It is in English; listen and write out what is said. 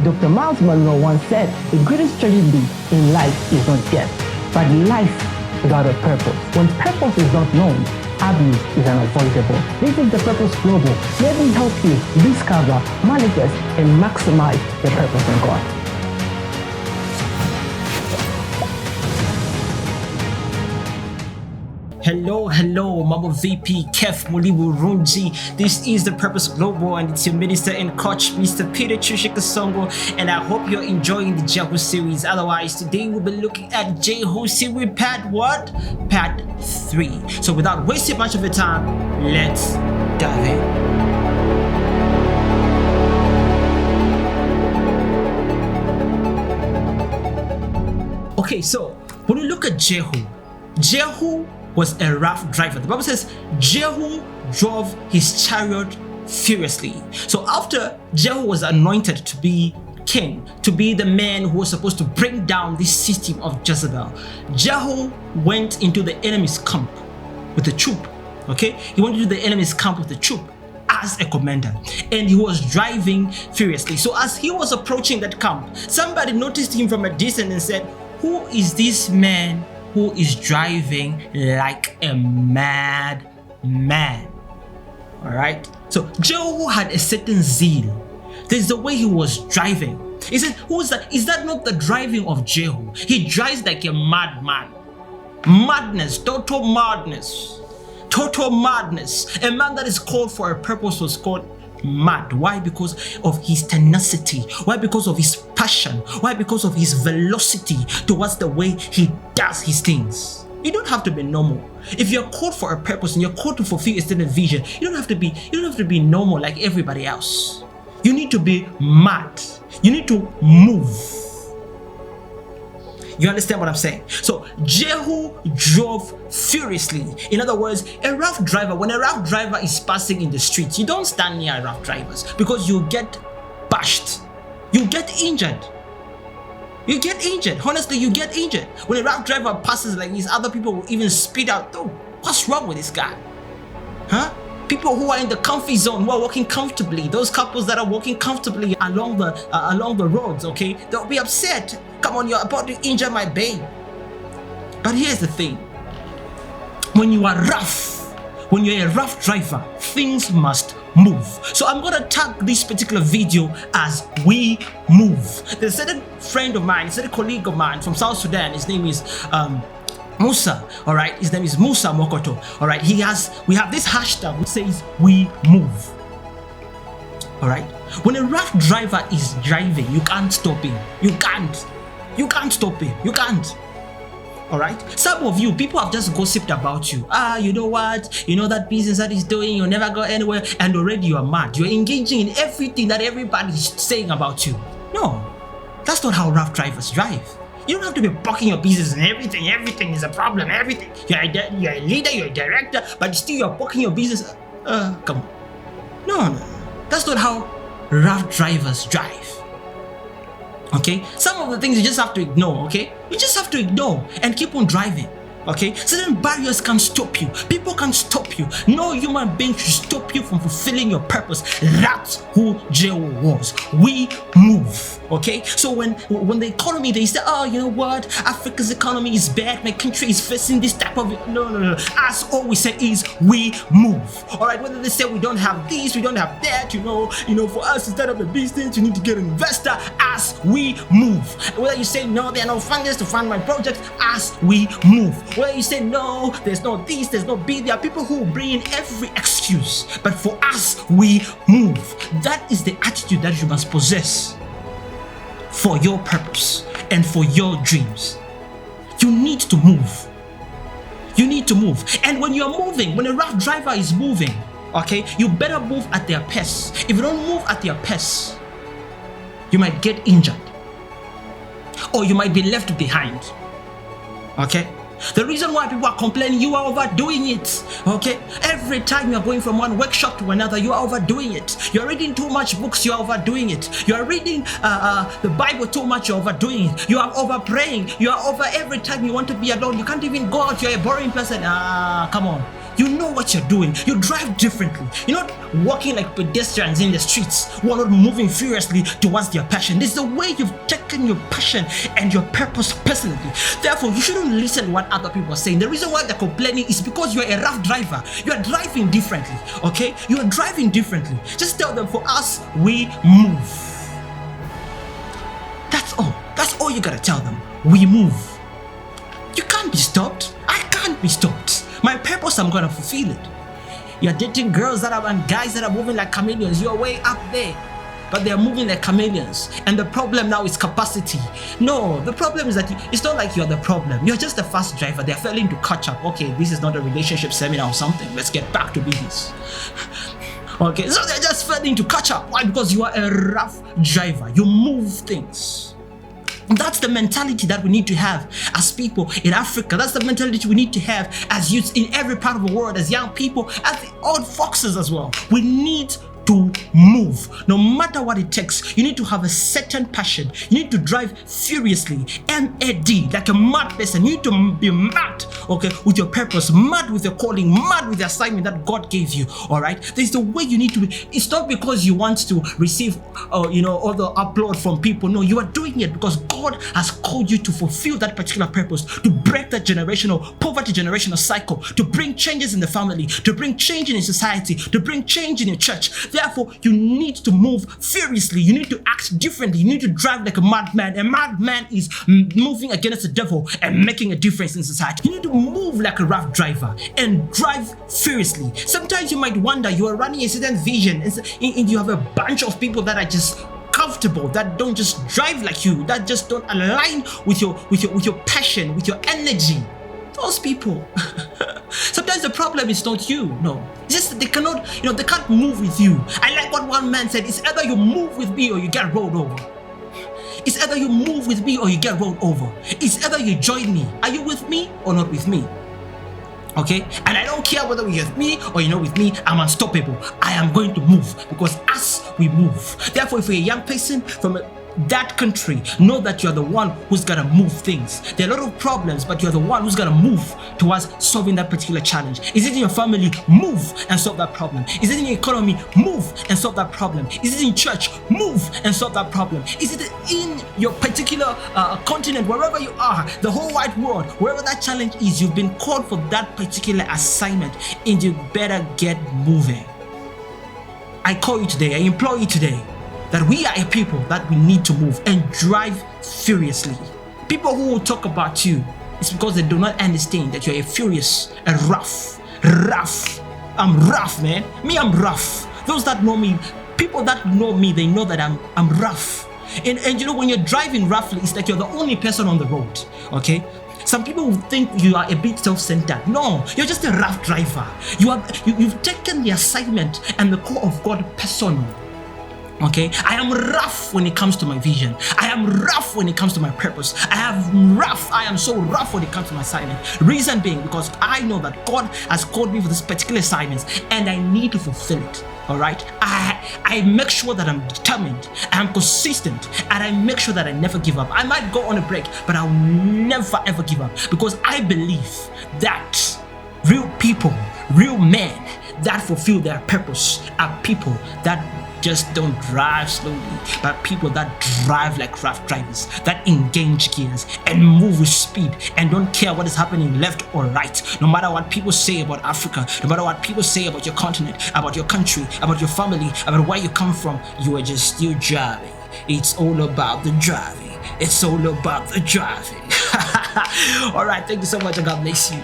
Dr. Miles Monroe once said, the greatest tragedy in life is not death, but life without a purpose. When purpose is not known, abuse is unavoidable. This is the Purpose Global. Let me help you discover, manifest, and maximize your purpose in God. Hello, Mama VP, Kef Mulibu Runji. This is the Purpose Global, and it's your minister and coach, Mr. Peter Chushikasongo, and I hope you're enjoying the Jehu series. Otherwise, today we'll be looking at Jehu series part what? Part 3. So without wasting much of your time, let's dive in. Okay, so when we look at Jehu was a rough driver. The Bible says Jehu drove his chariot furiously. So after Jehu was anointed to be king, to be the man who was supposed to bring down this system of Jezebel, Jehu went into the enemy's camp with the troop. Okay, he went into the enemy's camp with the troop as a commander, and he was driving furiously. So as he was approaching that camp, somebody noticed him from a distance and said, "Who is this man who is driving like a mad man?" All right. So Jehu had a certain zeal. There's the way he was driving. He said, "Who is that? Is that not the driving of Jehu? He drives like a madman. Madness, total madness, total madness. A man that is called for a purpose was called mad. Why? Because of his tenacity. Why? Because of his passion. Why? Because of his velocity towards the way he does his things. You don't have to be normal. If you're called for a purpose and you're called to fulfill a certain vision, you don't have to be normal like everybody else. You need to be mad. You need to move. You understand what I'm saying? So Jehu drove furiously. In other words, a rough driver, when a rough driver is passing in the streets, you don't stand near rough drivers because you get bashed. You get injured. You get injured. Honestly, you get injured. When a rough driver passes like this, other people will even spit out, "Oh, what's wrong with this guy?" Huh? People who are in the comfy zone, who are walking comfortably, those couples that are walking comfortably along the roads, okay, they'll be upset. "Come on, you're about to injure my babe." But here's the thing: when you are rough, when you're a rough driver, things must move. So I'm gonna tag this particular video as "We Move." There's a certain friend of mine, a certain colleague of mine from South Sudan. His name is Musa, all right. His name is Musa Mokoto, all right. We have this hashtag which says "We Move." All right. When a rough driver is driving, you can't stop him. You can't stop him. You can't. All right. Some of you people have just gossiped about you. You know what? You know that business that he's doing, you'll never go anywhere, and already you are mad. You're engaging in everything that everybody's saying about you. No, that's not how rough drivers drive. You don't have to be blocking your business and everything. Everything is a problem. Everything. You're a leader, you're a director, but still you're blocking your business. Come on. No. That's not how rough drivers drive. Okay? Some of the things you just have to ignore, okay? You just have to ignore and keep on driving. Okay? Certain barriers can stop you. People can stop you. No human being should stop you from fulfilling your purpose. That's who Jehu was. We move. Okay? So when the economy, they say, "Oh, you know what? Africa's economy is bad. My country is facing this type of..." No. As all we say is we move. Alright, whether they say we don't have this, we don't have that, you know, for us to start up a business, you need to get an investor. As we move. Whether you say no, there are no funders to fund my project, as we move. Whether you say no, there's no this, there's no B, there are people who bring in every excuse. But for us, we move. That is the attitude that you must possess for your purpose and for your dreams. You need to move. You need to move. And when you're moving, when a rough driver is moving, okay, you better move at their pace. If you don't move at their pace, you might get injured or you might be left behind. Okay? The reason why people are complaining, you are overdoing it. Okay? Every time you're going from one workshop to another, you are overdoing it. You're reading too much books, you are overdoing it. You are reading the Bible too much, you're overdoing it. You are over praying. You are over every time you want to be alone. You can't even go out. You're a boring person. Come on. You know what you're doing. You drive differently. You're not walking like pedestrians in the streets who are not moving furiously towards their passion. This is the way you've taken your passion and your purpose personally. Therefore, you shouldn't listen to what other people are saying. The reason why they're complaining is because you're a rough driver. You are driving differently, okay? You are driving differently. Just tell them, for us, we move. That's all. That's all you gotta tell them. We move. You can't be stopped. I can't be stopped. My purpose, I'm gonna fulfill it. You're dating girls and guys that are moving like chameleons. You're way up there, but they're moving like chameleons. And the problem now is capacity. No, the problem is that it's not like you're the problem. You're just a fast driver. They're failing to catch up. Okay, this is not a relationship seminar or something. Let's get back to business. Okay, so they're just failing to catch up. Why? Because you are a rough driver. You move things. That's the mentality that we need to have as people in Africa. That's the mentality we need to have as youths in every part of the world, as young people, as the old foxes as well. We need to move. No matter what it takes, you need to have a certain passion. You need to drive furiously, M-A-D, like a mad person. You need to be mad, okay, with your purpose, mad with your calling, mad with the assignment that God gave you, all right? There's the way you need to be. It's not because you want to receive, all the upload from people. No, you are doing it because God has called you to fulfill that particular purpose, to break that generational cycle, to bring changes in the family, to bring change in society, to bring change in your church. Therefore, you need to move furiously. You need to act differently. You need to drive like a madman. A madman is moving against the devil and making a difference in society. You need to move like a rough driver and drive furiously. Sometimes you might wonder, you are running a certain vision and you have a bunch of people that are just comfortable, that don't just drive like you, that just don't align with your passion, with your energy. Those people. Sometimes the problem is not you, no. It's just that they cannot, they can't move with you. I like what one man said, it's either you move with me or you get rolled over. It's either you move with me or you get rolled over. It's either you join me. Are you with me or not with me? Okay? And I don't care whether you're with me or you're not with me, I'm unstoppable. I am going to move because as we move. Therefore, if you're a young person from that country, know that you're the one who's gonna move things. There are a lot of problems, but you're the one who's gonna move towards solving that particular challenge. Is it in your family? Move and solve that problem. Is it in your economy? Move and solve that problem. Is it in church? Move and solve that problem. Is it in your particular continent, wherever you are, the whole wide world, wherever that challenge is, you've been called for that particular assignment and you better get moving. I call you today, I implore you today, that we are a people that we need to move and drive furiously. People who will talk about you, it's because they do not understand that you're a furious, a rough. I'm rough, man. Me, I'm rough. Those that know me, people that know me, they know that I'm rough. And when you're driving roughly, it's like you're the only person on the road, okay? Some people will think you are a bit self-centered. No, you're just a rough driver. You've taken the assignment and the call of God personal. Okay, I am rough when it comes to my vision. I am rough when it comes to my purpose. I am so rough when it comes to my assignment. Reason being, because I know that God has called me for this particular assignment and I need to fulfill it. All right, I make sure that I'm determined, I'm consistent, and I make sure that I never give up. I might go on a break, but I'll never ever give up because I believe that real people, real men that fulfill their purpose are people that just don't drive slowly, but people that drive like rough drivers, that engage gears and move with speed and don't care what is happening left or right. No matter what people say about Africa, no matter what people say about your continent, about your country, about your family, about where you come from, you are just still driving. It's all about the driving. It's all about the driving. All right, thank you so much and God bless you.